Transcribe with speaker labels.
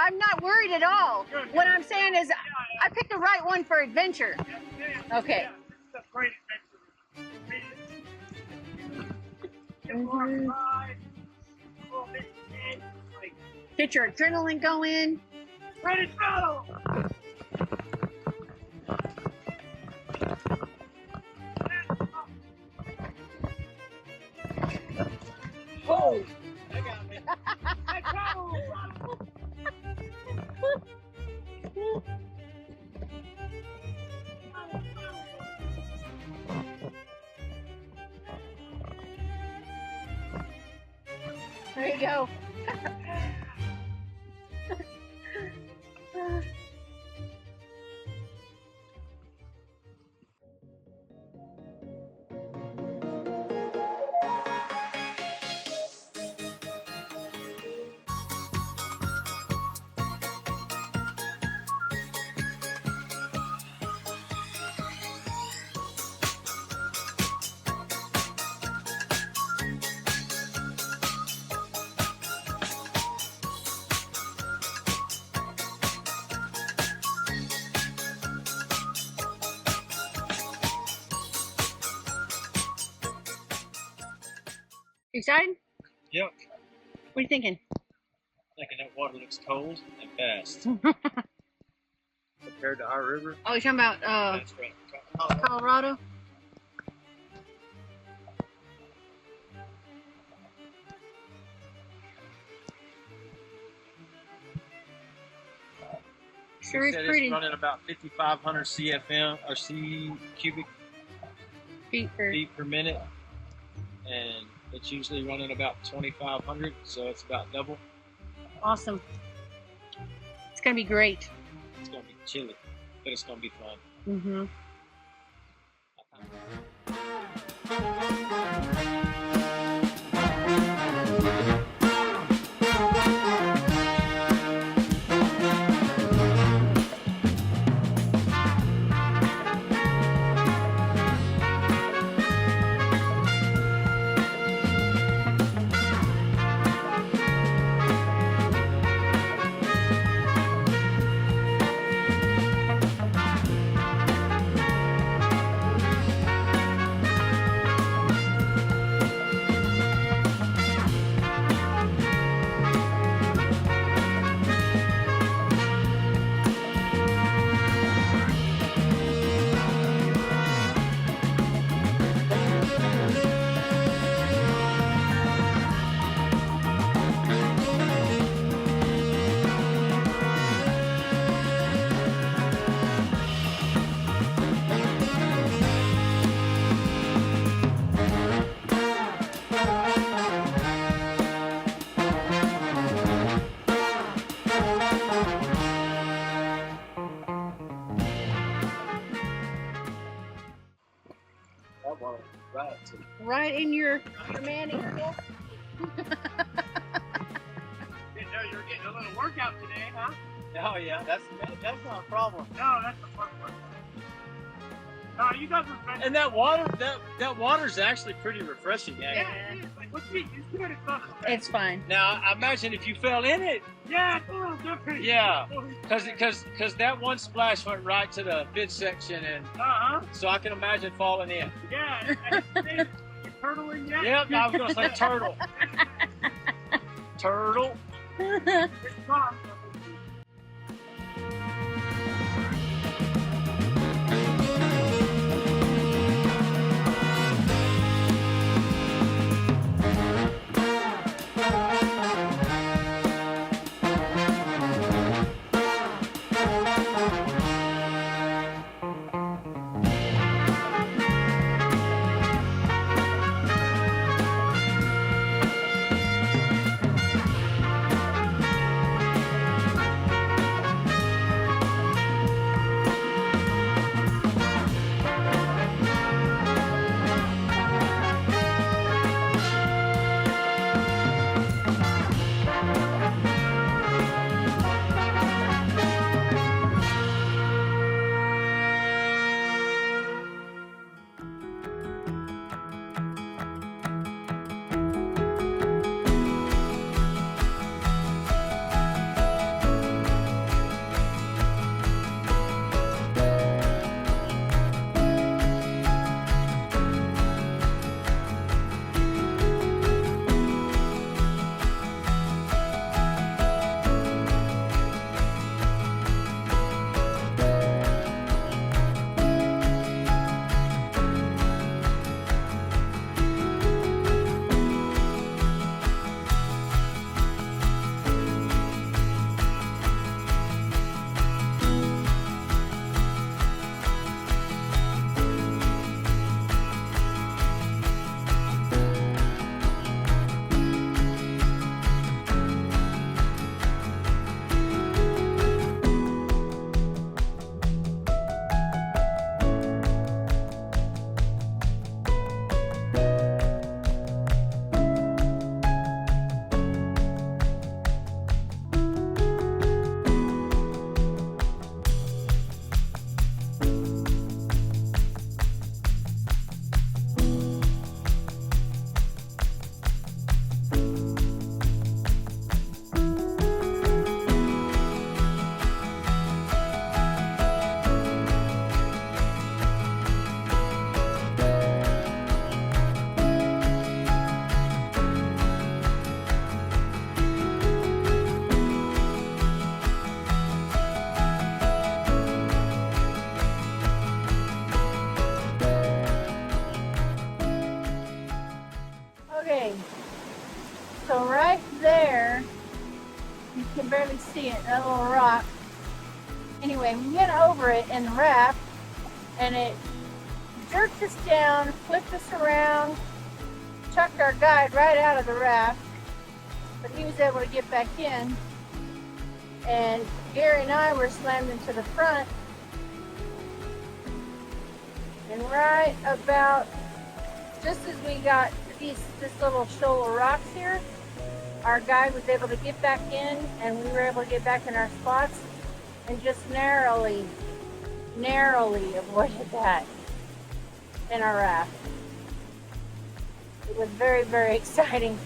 Speaker 1: I'm not worried at all. What I'm saying is I picked the right one for adventure. Okay.
Speaker 2: It's a great
Speaker 1: Mhm.
Speaker 2: adventure.
Speaker 1: Get your adrenaline going.
Speaker 2: Ready to go!
Speaker 1: Whoa!
Speaker 2: I got me. Let's go!
Speaker 1: There you go. You excited?
Speaker 2: Yep.
Speaker 1: What are you thinking?
Speaker 2: Thinking that water looks cold and fast. Compared to our river.
Speaker 1: Oh, you're talking about
Speaker 2: That's right.
Speaker 1: Colorado? Sure is pretty.
Speaker 2: It's running about 5,500 CFM or C cubic
Speaker 1: Feet
Speaker 2: per minute, and it's usually running about 2,500, so it's about double.
Speaker 1: Awesome. It's gonna be great.
Speaker 2: It's gonna be chilly, but it's gonna be fun.
Speaker 1: Mm-hmm. Right in your manicure.
Speaker 2: Didn't know you were getting a little workout today, huh? Oh yeah, that's not a problem. No, that's the fun part. No, you guys are friends. And that water's actually pretty refreshing.
Speaker 1: Yeah.
Speaker 2: Like, what's me? It's good.
Speaker 1: It's fine.
Speaker 2: Now, I imagine if you fell in it. Yeah, it's a little different. Yeah, because that one splash went right to the midsection, and so I can imagine falling in. Yeah, and you turtling yet? Yep, I was gonna say turtle. Turtle. It's fun.
Speaker 1: see it, that little rock. Anyway, we went over it in the raft, and it jerked us down, flipped us around, chucked our guide right out of the raft, but he was able to get back in, and Gary and I were slammed into the front, and right about just as we got to this little shoal of rocks here, our guide was able to get back in, and we were able to get back in our spots, and just narrowly avoided that in our raft. It was very, very exciting.